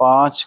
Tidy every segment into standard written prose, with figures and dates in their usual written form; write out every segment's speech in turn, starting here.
5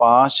5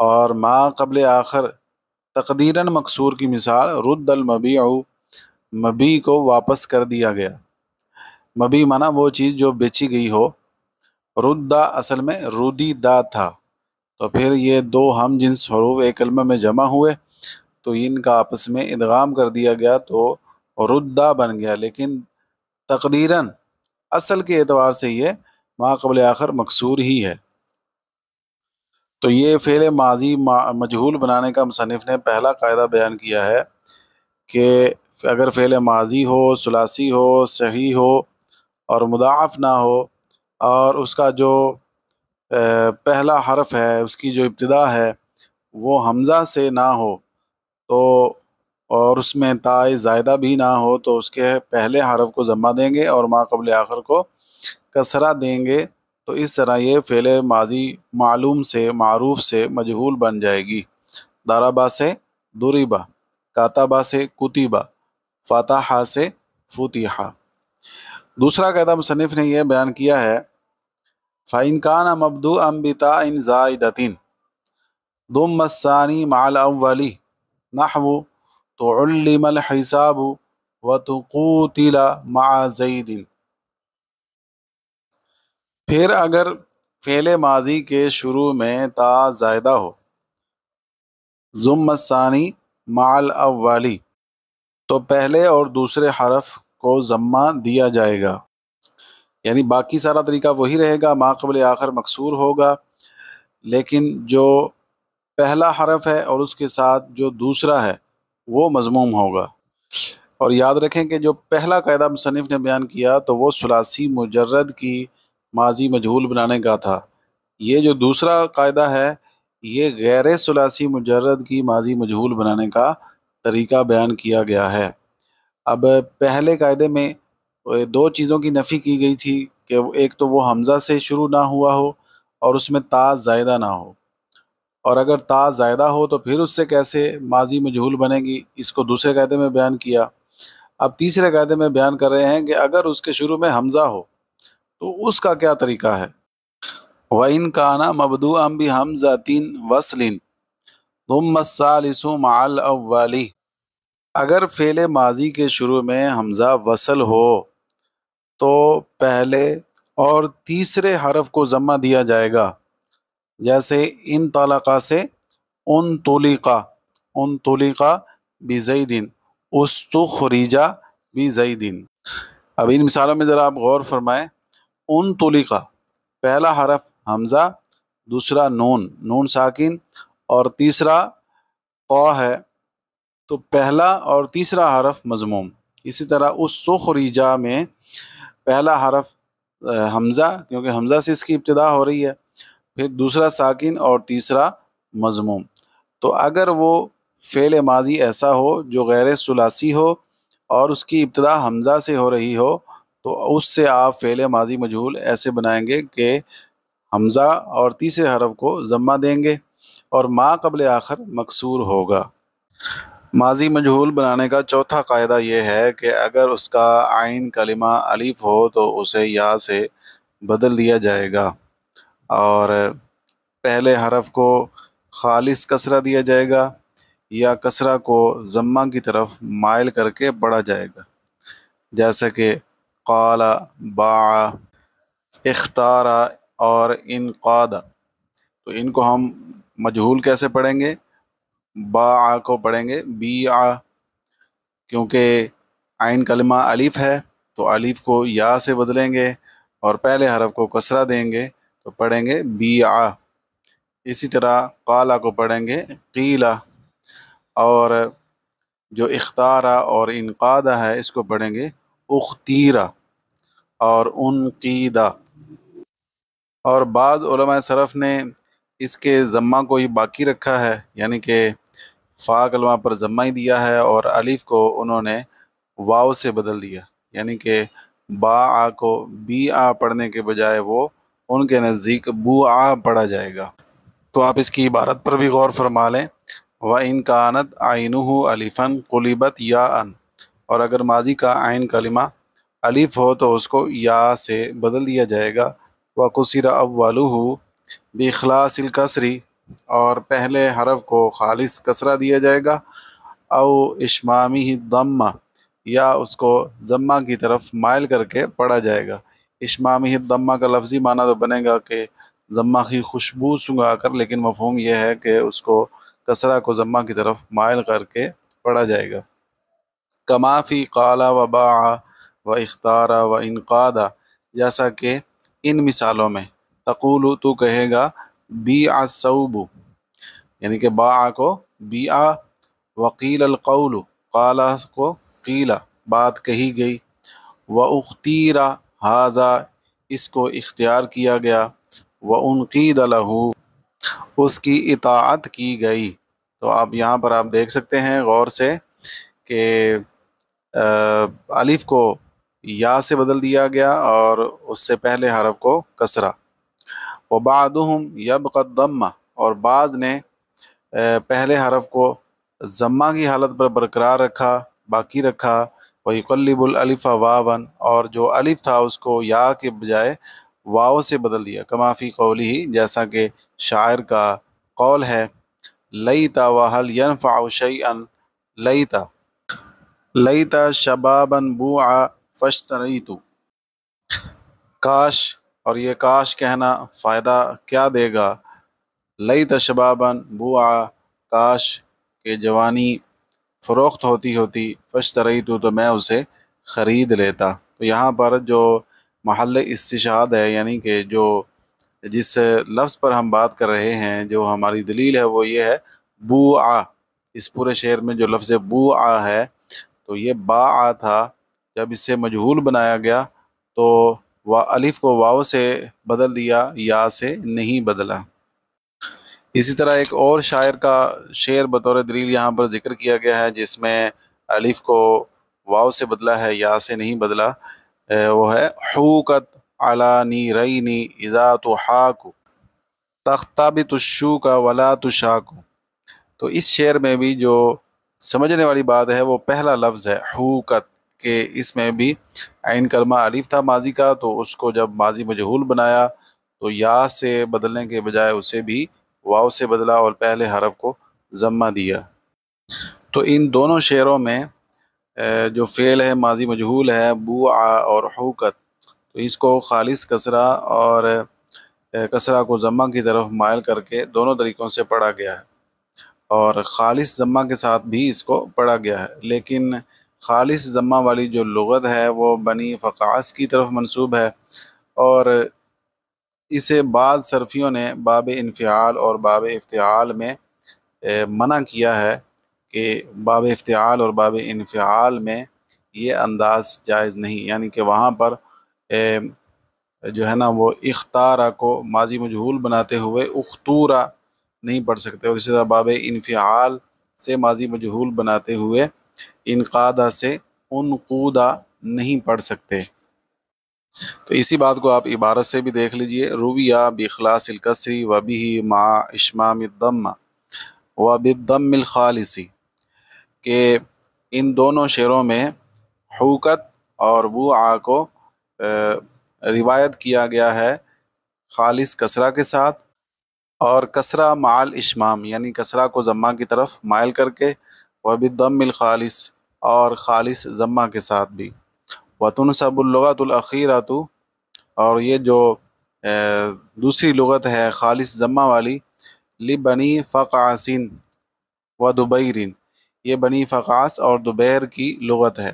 اور ما قبل آخر تقدیراً مکسور کی مثال رد المبیع، مبی کو واپس کر دیا گیا۔ مبی مانا وہ چیز جو بیچی گئی ہو، ردا اصل میں رودی دا تھا، تو پھر یہ دو ہم جنس حروف ایک کلمہ میں جمع ہوئے تو ان کا آپس میں ادغام کر دیا گیا تو ردا بن گیا، لیکن تقدیراً اصل کے اعتبار سے یہ ما قبل آخر مکسور ہی ہے۔ تو یہ فعل ماضی مجہول بنانے کا مصنف نے پہلا قاعدہ بیان کیا ہے کہ اگر فعل ماضی ہو، ثلاثی ہو، صحیح ہو اور مضاعف نہ ہو، اور اس کا جو پہلا حرف ہے، اس کی جو ابتدا ہے وہ حمزہ سے نہ ہو تو، اور اس میں تائے زائدہ بھی نہ ہو تو اس کے پہلے حرف کو ضمہ دیں گے اور ما قبل آخر کو کسرہ دیں گے، تو اس طرح یہ فعل ماضی معلوم سے، معروف سے مجہول بن جائے گی۔ ضربہ سے ضربہ، کاتبہ سے کتبہ، فتحہ سے فتحہ۔ دوسرا قاعدہ مصنف نے یہ بیان کیا ہے فَإِنْ كَانَ مَبْدُوءً بِتَاءٍ زَائِدَةٍ ضُمَّ الثَّانِي مَعَ الْأَوَّلِ نحو تُعُلِّمَ الْحِسَابُ وَتُقُوتِلَ مَعَ زَيْدٍ۔ پھر اگر فعل ماضی کے شروع میں تا زائدہ ہو، ضم الثانی مع الاولی، تو پہلے اور دوسرے حرف کو ضمہ دیا جائے گا، یعنی باقی سارا طریقہ وہی رہے گا، ما قبل آخر مکسور ہوگا، لیکن جو پہلا حرف ہے اور اس کے ساتھ جو دوسرا ہے وہ مضموم ہوگا۔ اور یاد رکھیں کہ جو پہلا قاعدہ مصنف نے بیان کیا تو وہ ثلاثی مجرد کی ماضی مجہول بنانے کا تھا، یہ جو دوسرا قاعدہ ہے یہ غیر ثلاثی مجرد کی ماضی مجہول بنانے کا طریقہ بیان کیا گیا ہے۔ اب پہلے قاعدے میں دو چیزوں کی نفی کی گئی تھی کہ ایک تو وہ حمزہ سے شروع نہ ہوا ہو اور اس میں تا زائدہ نہ ہو، اور اگر تا زائدہ ہو تو پھر اس سے کیسے ماضی مجہول بنے گی، اس کو دوسرے قاعدے میں بیان کیا۔ اب تیسرے قاعدے میں بیان کر رہے ہیں کہ اگر اس کے شروع میں حمزہ ہو تو اس کا کیا طریقہ ہے۔ وَإِنْ كَانَ مَبْدُوءً بِحَمْزَةٍ وَصْلٍ ثُمَّ الثَّالِثُ مَعَ الْأَوَّلِ، اگر فعل ماضی کے شروع میں حمزہ وصل ہو تو پہلے اور تیسرے حرف کو ضمہ دیا جائے گا، جیسے ان طلقہ سے ان طلقہ، ان طلقہ بزید، استخرجہ بزید۔ اب ان مثالوں میں ذرا آپ غور فرمائیں، ان طلقہ پہلا حرف حمزہ، دوسرا نون، نون ساکن، اور تیسرا طا ہے، تو پہلا اور تیسرا حرف مضموم۔ اسی طرح استخرجہ میں پہلا حرف حمزہ، کیونکہ حمزہ سے اس کی ابتدا ہو رہی ہے، پھر دوسرا ساکن اور تیسرا مضموم۔ تو اگر وہ فعل ماضی ایسا ہو جو غیر ثلاثی ہو اور اس کی ابتدا حمزہ سے ہو رہی ہو تو اس سے آپ فعل ماضی مجہول ایسے بنائیں گے کہ حمزہ اور تیسرے حرف کو ضمہ دیں گے اور ما قبل آخر مکسور ہوگا۔ ماضی مجہول بنانے کا چوتھا قاعدہ یہ ہے کہ اگر اس کا عین کلمہ الف ہو تو اسے یا سے بدل دیا جائے گا اور پہلے حرف کو خالص کسرہ دیا جائے گا یا کسرہ کو ضمہ کی طرف مائل کر کے پڑھا جائے گا، جیسے کہ قال، باع، اختار اور انقاد۔ تو ان کو ہم مجہول کیسے پڑھیں گے؟ باع کو پڑھیں گے بیع، کیونکہ عین کلمہ الف ہے تو الف کو یا سے بدلیں گے اور پہلے حرف کو کسرہ دیں گے تو پڑھیں گے بیع۔ اسی طرح قال کو پڑھیں گے قیلا، اور جو اختارا اور انقادہ ہے اس کو پڑھیں گے اختیرا اور انقیدہ۔ اور بعض علماء صرف نے اس کے ضمہ کو ہی باقی رکھا ہے، یعنی کہ فا کلمہ پر ضمہ ہی دیا ہے اور الف کو انہوں نے واو سے بدل دیا، یعنی کہ با کو بی آ پڑھنے کے بجائے وہ ان کے نزدیک بو آ پڑھا جائے گا۔ تو آپ اس کی عبارت پر بھی غور فرما لیں، وَإِنْ كَانَتْ عَيْنُهُ أَلِفًا قُلِبَتْ يَاءً، اور اگر ماضی کا عین کلمہ الف ہو تو اس کو یا سے بدل دیا جائے گا، وَكُسِرَ أَوَّلُهُ بِإِخْلَاصِ الْكَسْرِ اور پہلے حرف کو خالص کسرہ دیا جائے گا، او اشمامی ضمہ یا اس کو ضمہ کی طرف مائل کر کے پڑھا جائے گا۔ اشمامی ضمہ کا لفظی معنی تو بنے گا کہ ضمہ کی خوشبو سنگھا کر، لیکن مفہوم یہ ہے کہ اس کو کسرہ کو ضمہ کی طرف مائل کر کے پڑھا جائے گا۔ کما فی قال و باع و اختار و انقاد، جیسا کہ ان مثالوں میں تقول تو کہے گا بیع الثوب، یعنی کہ باع کو بیع، وقیل القول قال کو قیل بات کہی گئی، واختیر ھذا اس کو اختیار کیا گیا، وانقید لہ اس کی اطاعت کی گئی۔ تو آپ یہاں پر آپ دیکھ سکتے ہیں غور سے کہ الف کو یا سے بدل دیا گیا اور اس سے پہلے حرف کو کسرہ۔ وبعضهم یبقى الضمہ، اور بعض نے پہلے حرف کو ضمہ کی حالت پر برقرار رکھا، باقی رکھا۔ وَيُقَلِّبُ الْأَلِفَ وَاوًا، اور جو الف تھا اس کو یا کے بجائے واو سے بدل دیا۔ کما فی قولہ، جیسا کہ شاعر کا قول ہے، لیت وَهَلْ يَنفع شَيْئًا لیت لیت شبابا بوعا فاشتریت، کاش، اور یہ کاش کہنا فائدہ کیا دے گا، لیت شبابا بوعا کاش کہ جوانی فروخت ہوتی فاشتریت تو میں اسے خرید لیتا۔ تو یہاں پر جو محل استشہاد ہے، یعنی کہ جو جس لفظ پر ہم بات کر رہے ہیں، جو ہماری دلیل ہے، وہ یہ ہے بوعا۔ اس پورے شعر میں جو لفظ بوعا ہے تو یہ باع تھا، جب اس سے مجہول بنایا گیا تو الف کو واو سے بدل دیا، یا سے نہیں بدلا۔ اسی طرح ایک اور شاعر کا شعر بطور دلیل یہاں پر ذکر کیا گیا ہے، جس میں الف کو واو سے بدلا ہے، یا سے نہیں بدلا۔ وہ ہے حوکت علی نیرین اذا تحاک تختبط الشوک ولا تشاک۔ تو اس شعر میں بھی جو سمجھنے والی بات ہے وہ پہلا لفظ ہے حوکت، کہ اس میں بھی عین کلمہ الف تھا ماضی کا، تو اس کو جب ماضی مجہول بنایا تو یا سے بدلنے کے بجائے اسے بھی واو سے بدلا اور پہلے حرف کو ضمہ دیا۔ تو ان دونوں شعروں میں جو فعل ہے ماضی مجہول ہے بوعا اور حوکت، تو اس کو خالص کسرہ اور کسرہ کو ضمہ کی طرف مائل کر کے دونوں طریقوں سے پڑھا گیا ہے، اور خالص ضمہ کے ساتھ بھی اس کو پڑھا گیا ہے۔ لیکن خالص ضمہ والی جو لغت ہے وہ بنی فقاص کی طرف منسوب ہے، اور اسے بعض صرفیوں نے باب انفعال اور باب افتعال میں منع کیا ہے کہ باب افتعال اور باب انفعال میں یہ انداز جائز نہیں، یعنی کہ وہاں پر جو ہے نا وہ اختارہ کو ماضی مجہول بناتے ہوئے اختورہ نہیں پڑھ سکتے، اور اسی طرح باب انفعال سے ماضی مجہول بناتے ہوئے انقادہ سے انقودہ نہیں پڑھ سکتے۔ تو اسی بات کو آپ عبارت سے بھی دیکھ لیجئے، رویہ باخلاص الکسری و بہ مع اشمام الضم و بالضم الخالص، کہ ان دونوں شعروں میں حوکت اور بوعا کو روایت کیا گیا ہے خالص کسرہ کے ساتھ، اور کسرہ مع الاشمام یعنی کسرہ کو ضمہ کی طرف مائل کر کے، و بالضم الخالص اور خالص ضمہ کے ساتھ بھی۔ وتنسب اللغۃ الاخیرۃ، اور یہ جو دوسری لغت ہے خالص ضمہ والی، لبنی فقعس و دبیر، یہ بنی فقاس اور دبیر کی لغت ہے۔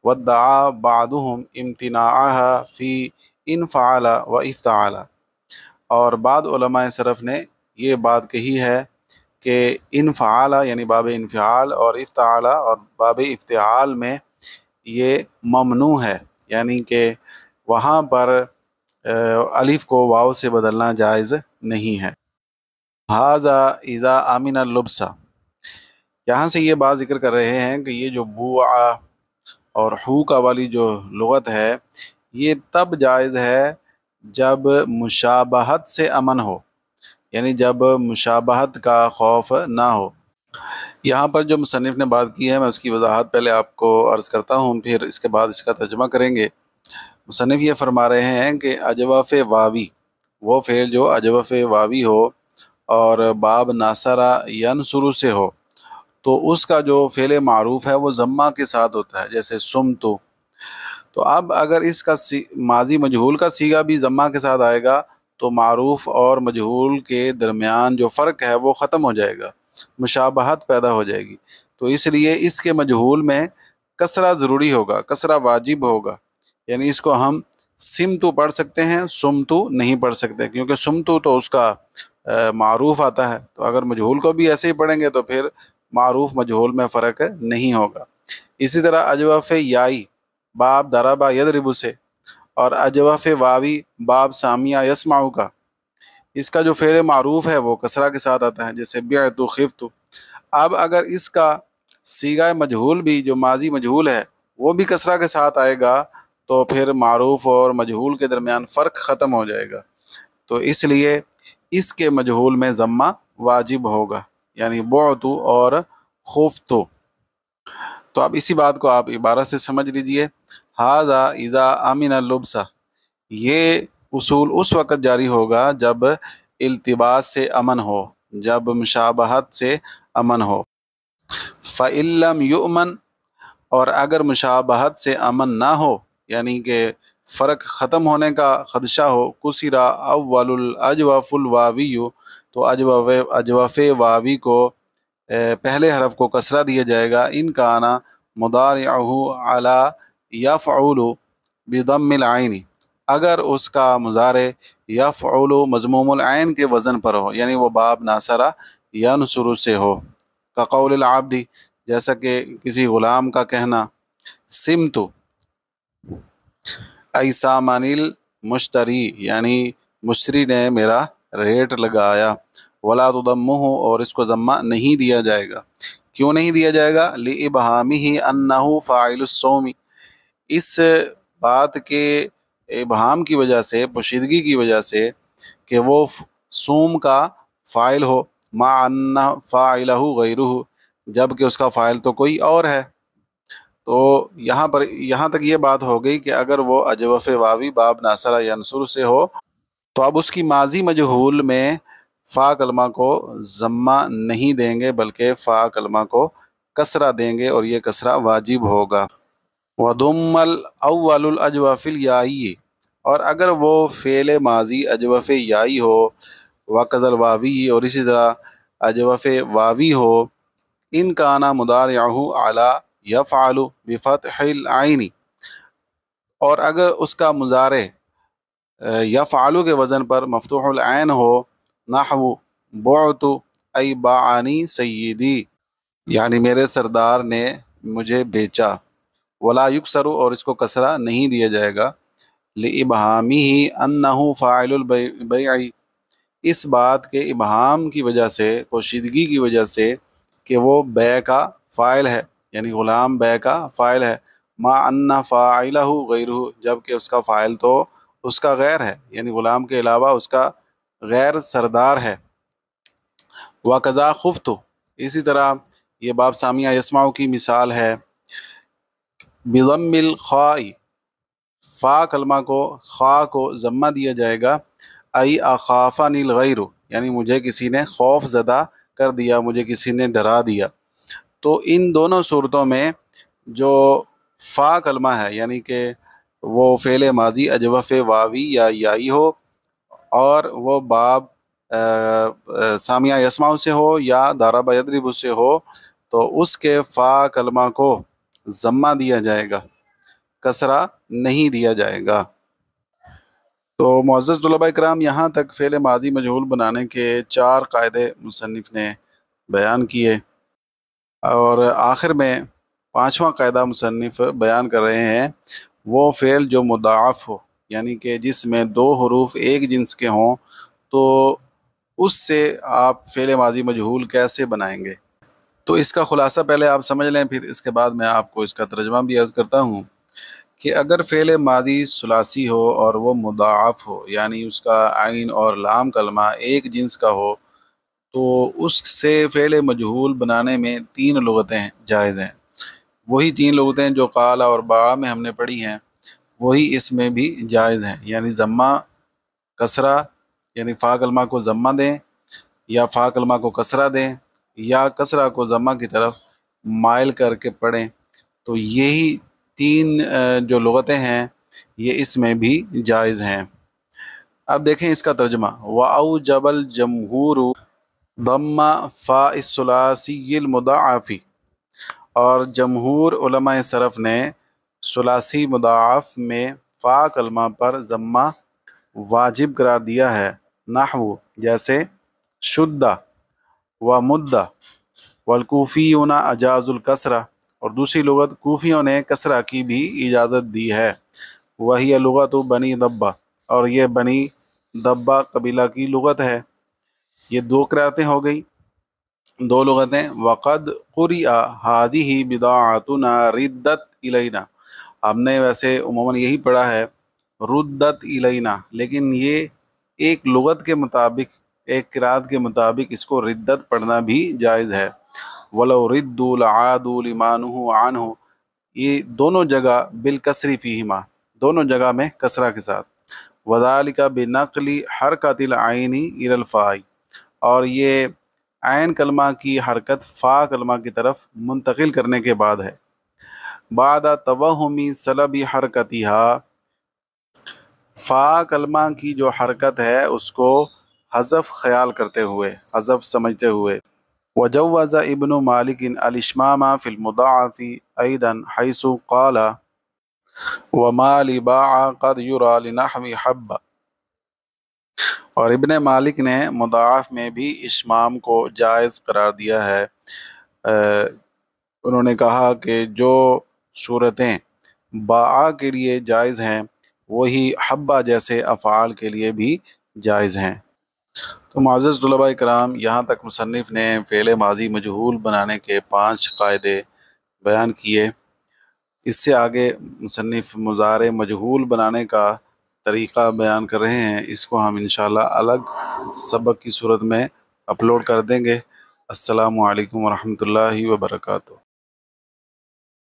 وادعا بعضهم امتناعها فی انفعل و افتعل، اور بعض علماء صرف نے یہ بات کہی ہے کہ انفعل یعنی باب انفعال اور افتعل اور باب افتعال میں یہ ممنوع ہے، یعنی کہ وہاں پر الف کو واو سے بدلنا جائز نہیں ہے۔ ھذا اذا امن اللبس، یہاں سے یہ بات ذکر کر رہے ہیں کہ یہ جو بوعا اور حوکا والی جو لغت ہے یہ تب جائز ہے جب مشابہت سے امن ہو، یعنی جب مشابہت کا خوف نہ ہو۔ یہاں پر جو مصنف نے بات کی ہے میں اس کی وضاحت پہلے آپ کو عرض کرتا ہوں، پھر اس کے بعد اس کا ترجمہ کریں گے۔ مصنف یہ فرما رہے ہیں کہ اجوف واوی، وہ فعل جو اجوف واوی ہو، اور باب ناصرہ ینصر سے ہو تو اس کا جو فعل معروف ہے وہ ضمہ کے ساتھ ہوتا ہے، جیسے تو اب اگر اس کا ماضی مجہول کا صیغہ بھی ضمہ کے ساتھ آئے گا تو معروف اور مجہول کے درمیان جو فرق ہے وہ ختم ہو جائے گا، مشابہت پیدا ہو جائے گی۔ تو اس لیے اس کے مجہول میں کسرہ ضروری ہوگا، کسرہ واجب ہوگا، یعنی اس کو ہم سمتو پڑھ سکتے ہیں، سمتو نہیں پڑھ سکتے، کیونکہ سمتو تو اس کا معروف آتا ہے، تو اگر مجہول کو بھی ایسے ہی پڑھیں گے تو پھر معروف مجہول میں فرق نہیں ہوگا۔ اسی طرح اجوف یائی باب ضربہ یضرب سے اور اجوف واوی باب سامعہ یسمع کا، اس کا جو فعل معروف ہے وہ کسرہ کے ساتھ آتا ہے، جیسے بعت خفت۔ اب اگر اس کا صیغہ مجہول بھی جو ماضی مجہول ہے وہ بھی کسرہ کے ساتھ آئے گا تو پھر معروف اور مجہول کے درمیان فرق ختم ہو جائے گا، تو اس لیے اس کے مجہول میں ضمہ واجب ہوگا، یعنی بعت اور خفت۔ تو اب اسی بات کو آپ عبارت سے سمجھ لیجئے، ھذا اذا امن اللبس، یہ اصول اس وقت جاری ہوگا جب التباس سے امن ہو، جب مشابہت سے امن ہو۔ فَإِن لَّمْ يُؤْمَن، اور اگر مشابہت سے امن نہ ہو، یعنی کہ فرق ختم ہونے کا خدشہ ہو، کسرا اول الاجوف الواوی، تو اجوف واوی کو پہلے حرف کو کسرہ دیا جائے گا، ان کانا مضارعہ علی یفعل بضم العین، اگر اس کا مضارع یفعل مضموم العین کے وزن پر ہو، یعنی وہ باب ناصرہ ینصر سے ہو، کقول العبد، جیسا کہ کسی غلام کا کہنا، سمت ای سامان المشتری، یعنی مشتری نے میرا ریٹ لگایا، ولا تضمہ، اور اس کو ضمہ نہیں دیا جائے گا۔ کیوں نہیں دیا جائے گا؟ لابہامہ انہ فاعل الصوم، اس بات کے ابہام کی وجہ سے، پوشیدگی کی وجہ سے کہ وہ صوم کا فاعل ہو، مع ان فاعلہ غیرہ، جب کہ اس کا فاعل تو کوئی اور ہے۔ تو یہاں تک یہ بات ہو گئی کہ اگر وہ اجوف واوی باب ناصرہ ینصر سے ہو تو اب اس کی ماضی مجہول میں فا کلمہ کو ضمہ نہیں دیں گے بلکہ فا کلمہ کو کسرہ دیں گے، اور یہ کسرہ واجب ہوگا۔ وَضُمَّ الْأَوَّلُ الْأَجْوَفِ الْيَاءِ، اور اگر وہ فعل ماضی اجوف یائی ہو، وَقَذَ الْوَاوِي، اور اسی طرح اجوف واوی ہو، ان کانا مضارعہ علی یفعل بفتح العین، اور اگر اس کا مضارع یفعل کے وزن پر مفتوح العین ہو، نحو بعت ای باعنی سیدی، یعنی میرے سردار نے مجھے بیچا، ولا یکسر، اور اس کو کسرہ نہیں دیا جائے گا، لابہامہ انہ فاعل البیع، اس بات کے ابہام کی وجہ سے، پوشیدگی کی وجہ سے کہ وہ بیع کا فاعل ہے، یعنی غلام بیع کا فاعل ہے، مع ان فاعلہ غیرہ، جب کہ اس کا فاعل تو اس کا غیر ہے، یعنی غلام کے علاوہ اس کا غیر سردار ہے۔ وَقَذَا خُفْتُ، اسی طرح یہ باب سامعہ یسمع کی مثال ہے، بضم الخاء، فا کلمہ کو، خا کو ضمہ دیا جائے گا، ای اخافنی الغیر، یعنی مجھے کسی نے خوف زدہ کر دیا، مجھے کسی نے ڈرا دیا۔ تو ان دونوں صورتوں میں جو فا کلمہ ہے، یعنی کہ وہ فعل ماضی اجوف واوی یا یائی ہو، اور وہ باب سامعہ یسمع سے ہو یا ضرب یضرب سے ہو، تو اس کے فا کلمہ کو ضمہ دیا جائے گا، کسرہ نہیں دیا جائے گا۔ تو معزز طلباء کرام، یہاں تک فعل ماضی مجہول بنانے کے 4 قاعدے مصنف نے بیان کیے، اور آخر میں 5واں قاعدہ مصنف بیان کر رہے ہیں، وہ فعل جو مضاعف ہو، یعنی کہ جس میں 2 حروف ایک جنس کے ہوں، تو اس سے آپ فعل ماضی مجہول کیسے بنائیں گے۔ تو اس کا خلاصہ پہلے آپ سمجھ لیں، پھر اس کے بعد میں آپ کو اس کا ترجمہ بھی عرض کرتا ہوں کہ اگر فعل ماضی ثلاثی ہو اور وہ مضاعف ہو، یعنی اس کا عین اور لام کلمہ ایک جنس کا ہو، تو اس سے فعل مجہول بنانے میں 3 لغتیں جائز ہیں۔ وہی 3 لغتیں جو قال اور باع میں ہم نے پڑھی ہیں، وہی اس میں بھی جائز ہیں، یعنی ضمہ، کسرہ، یعنی فا کلمہ کو ضمہ دیں، یا فا کلمہ کو کسرہ دیں یا کسرہ کو ضمہ کی طرف مائل کر کے پڑھیں، تو یہی تین جو لغتیں ہیں یہ اس میں بھی جائز ہیں۔ اب دیکھیں اس کا ترجمہ، وَأَوْجَبَ الْجَمْهُورُ ضَمَّ فَاءِ الثُّلَاثِيِّ الْمُضَاعَفِ، اور جمہور علماء صرف نے ثلاثی مضاعف میں فا کلمہ پر ضمہ واجب قرار دیا ہے، نحو جیسے شدہ و مدہ، والکوفیون اجاز الکسرہ، اور دوسری لغت کوفیوں نے کسرہ کی بھی اجازت دی ہے، وہی لغت بنی دبہ، اور یہ بنی دبہ قبیلہ کی لغت ہے۔ یہ دو قراتیں ہو گئی، دو لغتیں۔ وقد قرئ هذه بضاعتنا ردت الینا، ہم نے ویسے عموماً یہی پڑھا ہے ردت الینا، لیکن یہ ایک لغت کے مطابق، ایک قرات کے مطابق اس کو ردت پڑھنا بھی جائز ہے۔ ولو ردوا لعادوا لما نہوا عنہ، یہ دونوں جگہ بالکسر فیہما، دونوں جگہ میں کسرہ کے ساتھ۔ وذالک بنقل حرکت العین الی الفاء، اور یہ عین کلمہ کی حرکت فا کلمہ کی طرف منتقل کرنے کے بعد ہے۔ بعد توہم سلب حرکتها، فا کلمہ کی جو حرکت ہے اس کو حذف خیال کرتے ہوئے، حذف سمجھتے ہوئے۔ وجوز ابن مالک الاشمام فی المضاعف ایضا حیث قال وما لباع قد یرى لنحو حب، اور ابن مالک نے مضاعف میں بھی اشمام کو جائز قرار دیا ہے۔ انہوں نے کہا کہ جو صورتیں باع کے لیے جائز ہیں وہی حبہ جیسے افعال کے لیے بھی جائز ہیں۔ تو معزز طلباء کرام، یہاں تک مصنف نے فعل ماضی مجہول بنانے کے 5 قاعدے بیان کیے۔ اس سے آگے مصنف مضارع مجہول بنانے کا طریقہ بیان کر رہے ہیں، اس کو ہم انشاءاللہ الگ سبق کی صورت میں اپلوڈ کر دیں گے۔ السلام علیکم ورحمۃ اللہ وبرکاتہ۔